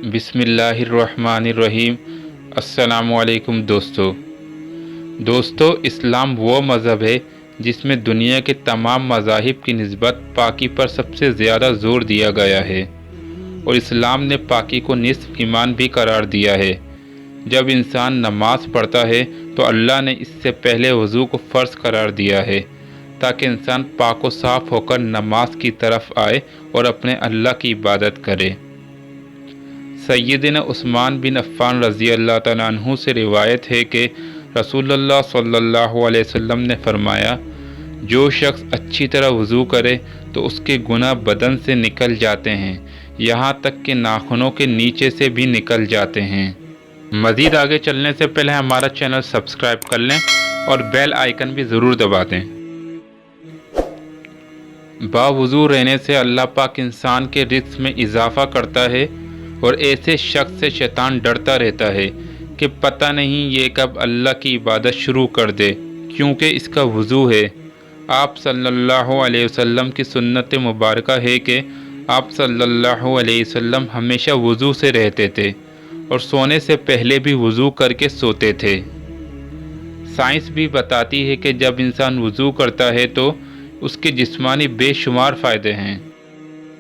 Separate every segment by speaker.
Speaker 1: बिस्मिल्लाहिर्रहमानिर्रहीम। अस्सलामुअलैकुम दोस्तों, इस्लाम वो मज़हब है जिसमें दुनिया के तमाम मज़ाहिब की निस्बत पाकी पर सबसे ज़्यादा ज़ोर दिया गया है और इस्लाम ने पाकी को निस्फ ईमान भी करार दिया है। जब इंसान नमाज़ पढ़ता है तो अल्लाह ने इससे पहले वज़ू को फ़र्ज़ करार दिया है ताकि इंसान पाक व साफ़ होकर नमाज की तरफ आए और अपने अल्लाह की इबादत करे। सैयदना उस्मान बिन अफ़्फ़ान रज़ी अल्लाह तआला अन्हु से रिवायत है कि रसूलुल्लाह सल्लल्लाहु अलैहि वसल्लम ने फरमाया, जो शख्स अच्छी तरह वज़ू करे तो उसके गुनाह बदन से निकल जाते हैं, यहाँ तक कि नाखूनों के नीचे से भी निकल जाते हैं। मज़ीद आगे चलने से पहले हमारा चैनल सब्सक्राइब कर लें और बेल आइकन भी ज़रूर दबा दें। बावुज़ू रहने से अल्लाह पाक इंसान के रिज़्क़ में इजाफ़ा करता है और ऐसे शख्स से शैतान डरता रहता है कि पता नहीं ये कब अल्लाह की इबादत शुरू कर दे, क्योंकि इसका वज़ू है। आप सल्लल्लाहु अलैहि वसल्लम की सुन्नत मुबारका है कि आप सल्लल्लाहु अलैहि वसल्लम हमेशा वज़ू से रहते थे और सोने से पहले भी वज़ू करके सोते थे। साइंस भी बताती है कि जब इंसान वज़ू करता है तो उसके जिस्मानी बेशुमार फ़ायदे हैं।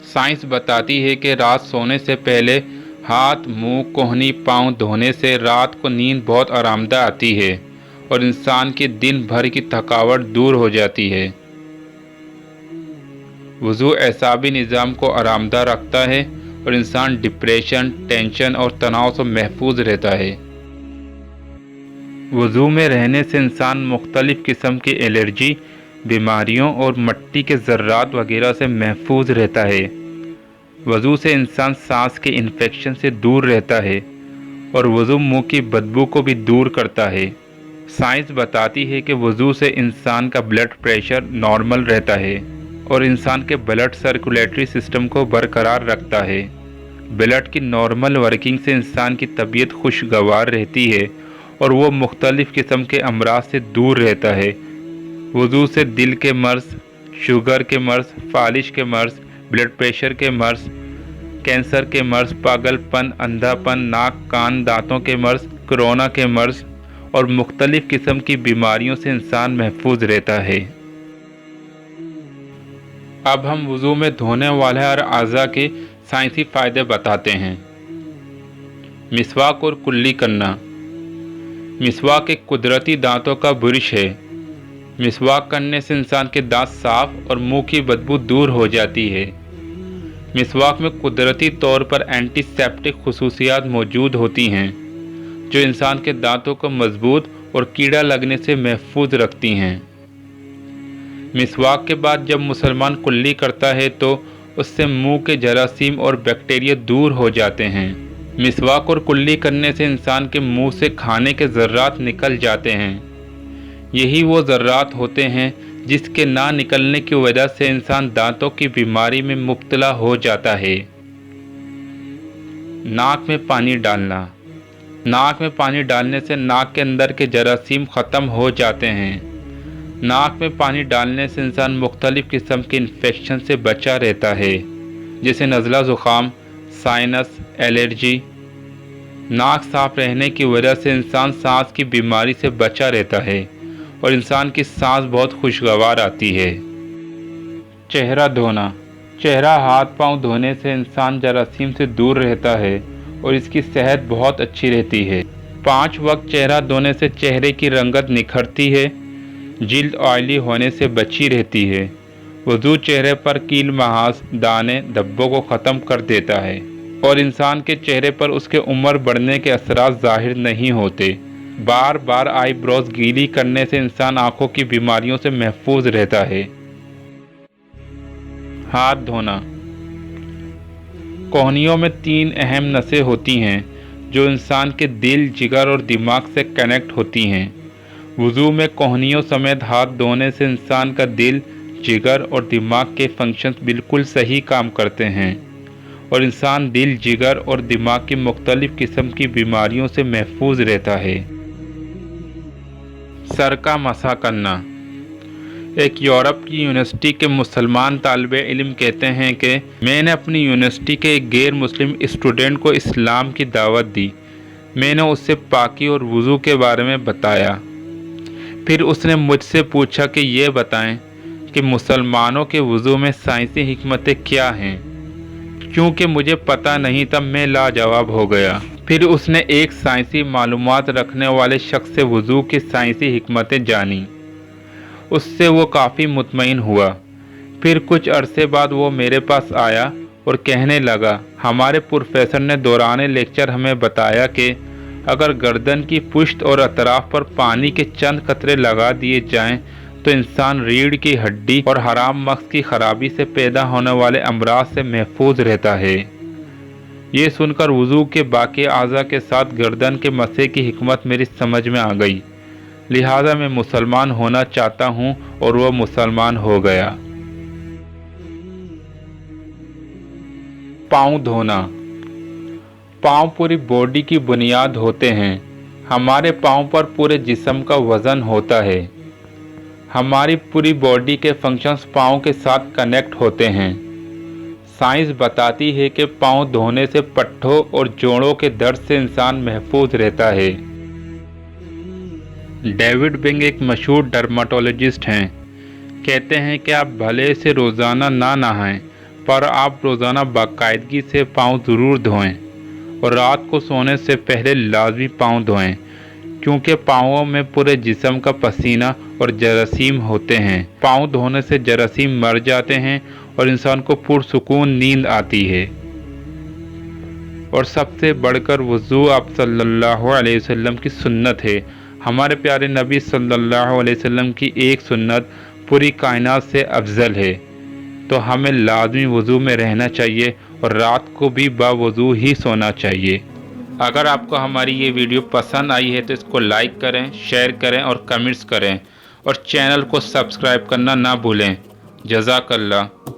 Speaker 1: साइंस बताती है कि रात सोने से पहले हाथ, मुंह, कोहनी, पाँव धोने से रात को नींद बहुत आरामदा आती है और इंसान की दिन भर की थकावट दूर हो जाती है। वज़ू एसाबी निज़ाम को आरामदा रखता है और इंसान डिप्रेशन, टेंशन और तनाव से महफूज रहता है। वज़ू में रहने से इंसान मुख्तलिफ़ किस्म की एलर्जी, बीमारियों और मिट्टी के ज़र्रात वगैरह से महफूज रहता है। वज़ू से इंसान सांस के इन्फेक्शन से दूर रहता है और वज़ू मुंह की बदबू को भी दूर करता है। साइंस बताती है कि वज़ू से इंसान का ब्लड प्रेशर नॉर्मल रहता है और इंसान के ब्लड सर्कुलेटरी सिस्टम को बरकरार रखता है। ब्लड की नॉर्मल वर्किंग से इंसान की तबीयत खुशगवार रहती है और वो मुख्तलिफ़ किस्म के अमराज से दूर रहता है। वज़ू से दिल के मर्ज़, शुगर के मर्ज़, फालिश के मर्ज़, ब्लड प्रेशर के मर्ज़, कैंसर के मर्ज़, पागलपन, अंधापन, नाक, कान, दांतों के मर्ज़, कोरोना के मर्ज़ और मुख्तलिफ़ किस्म की बीमारियों से इंसान महफूज रहता है। अब हम वज़ू में धोने वाले हर अज़ा के साइंसी फ़ायदे बताते हैं। मिसवाक और कुल्ली करना। मिसवाक एक कुदरती दांतों का ब्रश है। मिसवाक करने से इंसान के दांत साफ और मुंह की बदबू दूर हो जाती है। मिसवाक में कुदरती तौर पर एंटीसेप्टिक खुसूसियात मौजूद होती हैं जो इंसान के दांतों को मजबूत और कीड़ा लगने से महफूज रखती हैं। मिसवाक के बाद जब मुसलमान कुल्ली करता है तो उससे मुंह के जरासीम और बैक्टीरिया दूर हो जाते हैं। मिसवाक और कुल्ली करने से इंसान के मुंह से खाने के ज़र्रात निकल जाते हैं। यही वो ज़र्रात होते हैं जिसके ना निकलने की वजह से इंसान दांतों की बीमारी में मुब्तला हो जाता है। नाक में पानी डालना। नाक में पानी डालने से नाक के अंदर के जरासीम ख़त्म हो जाते हैं। नाक में पानी डालने से इंसान मुख्तलिफ़ किस्म के इन्फेक्शन से बचा रहता है, जैसे नज़ला ज़ुकाम, साइनस, एलर्जी। नाक साफ़ रहने की वजह से इंसान सांस की बीमारी से बचा रहता है और इंसान की सांस बहुत खुशगवार आती है। चेहरा धोना। चेहरा हाथ पांव धोने से इंसान जरासीम से दूर रहता है और इसकी सेहत बहुत अच्छी रहती है। 5 वक्त चेहरा धोने से चेहरे की रंगत निखरती है, जिल्द ऑयली होने से बची रहती है। वज़ू चेहरे पर कील, महास, दाने, धब्बों को ख़त्म कर देता है और इंसान के चेहरे पर उसके उम्र बढ़ने के असरात ज़ाहिर नहीं होते। बार बार आईब्रोज गीली करने से इंसान आँखों की बीमारियों से महफूज रहता है। हाथ धोना। कोहनियों में 3 अहम नसें होती हैं जो इंसान के दिल, जिगर और दिमाग से कनेक्ट होती हैं। वज़ू में कोहनियों समेत हाथ धोने से इंसान का दिल, जिगर और दिमाग के फंक्शंस बिल्कुल सही काम करते हैं और इंसान दिल, जिगर और दिमाग की मुख्तलिफ़ किस्म की बीमारियों से महफूज रहता है। सर का मसा करना। ایک یورپ کی یونیورسٹی کے مسلمان طالب علم کہتے ہیں کہ میں نے اپنی یونیورسٹی کے ایک غیر مسلم اسٹوڈنٹ کو اسلام کی دعوت دی۔ میں نے اس سے پاکی اور وضو کے بارے میں بتایا۔ پھر اس نے مجھ سے پوچھا کہ یہ بتائیں کہ مسلمانوں کے وضو میں سائنسی حکمتیں کیا ہیں؟ کیونکہ مجھے پتہ نہیں تھا، میں لاجواب ہو گیا۔ پھر اس نے ایک سائنسی معلومات رکھنے والے شخص سے وضو کی سائنسی حکمتیں جانی۔ اس سے وہ کافی مطمئن ہوا۔ پھر کچھ عرصے بعد وہ میرے پاس آیا اور کہنے لگا، ہمارے پروفیسر نے دوران لیکچر ہمیں بتایا کہ اگر گردن کی پشت اور اطراف پر پانی کے چند قطرے لگا دیے جائیں تو انسان ریڑھ کی ہڈی اور حرام مغز کی خرابی سے پیدا ہونے والے امراض سے محفوظ رہتا ہے۔ یہ سن کر وضو کے باقی اعضاء کے ساتھ گردن کے مسح کی حکمت میری سمجھ میں آ گئی، لہذا میں مسلمان ہونا چاہتا ہوں، اور وہ مسلمان ہو گیا۔ پاؤں دھونا۔ پاؤں پوری باڈی کی بنیاد ہوتے ہیں۔ ہمارے پاؤں پر پورے جسم کا وزن ہوتا ہے۔ ہماری پوری باڈی کے فنکشنز پاؤں کے ساتھ کنیکٹ ہوتے ہیں۔ سائنس بتاتی ہے کہ پاؤں دھونے سے پٹھوں اور جوڑوں کے درد سے انسان محفوظ رہتا ہے۔ ڈیوڈ بنگ ایک مشہور ڈرماٹولوجسٹ ہیں۔ کہتے ہیں کہ آپ بھلے سے روزانہ نہ نہائیں، پر آپ روزانہ باقاعدگی سے پاؤں ضرور دھوئیں، اور رات کو سونے سے پہلے لازمی پاؤں دھوئیں، کیونکہ پاؤں میں پورے جسم کا پسینہ اور جراثیم ہوتے ہیں۔ پاؤں دھونے سے جراثیم مر جاتے ہیں اور انسان کو پرسکون نیند آتی ہے۔ اور سب سے بڑھ کر وضو آپ صلی اللہ علیہ وسلم کی سنت ہے۔ ہمارے پیارے نبی صلی اللہ علیہ وسلم کی ایک سنت پوری کائنات سے افضل ہے، تو ہمیں لازمی وضو میں رہنا چاہیے اور رات کو بھی باوضو ہی سونا چاہیے۔ اگر آپ کو ہماری یہ ویڈیو پسند آئی ہے تو اس کو لائک کریں، شیئر کریں اور کمنٹس کریں، اور چینل کو سبسکرائب کرنا نہ بھولیں۔ جزاک اللہ۔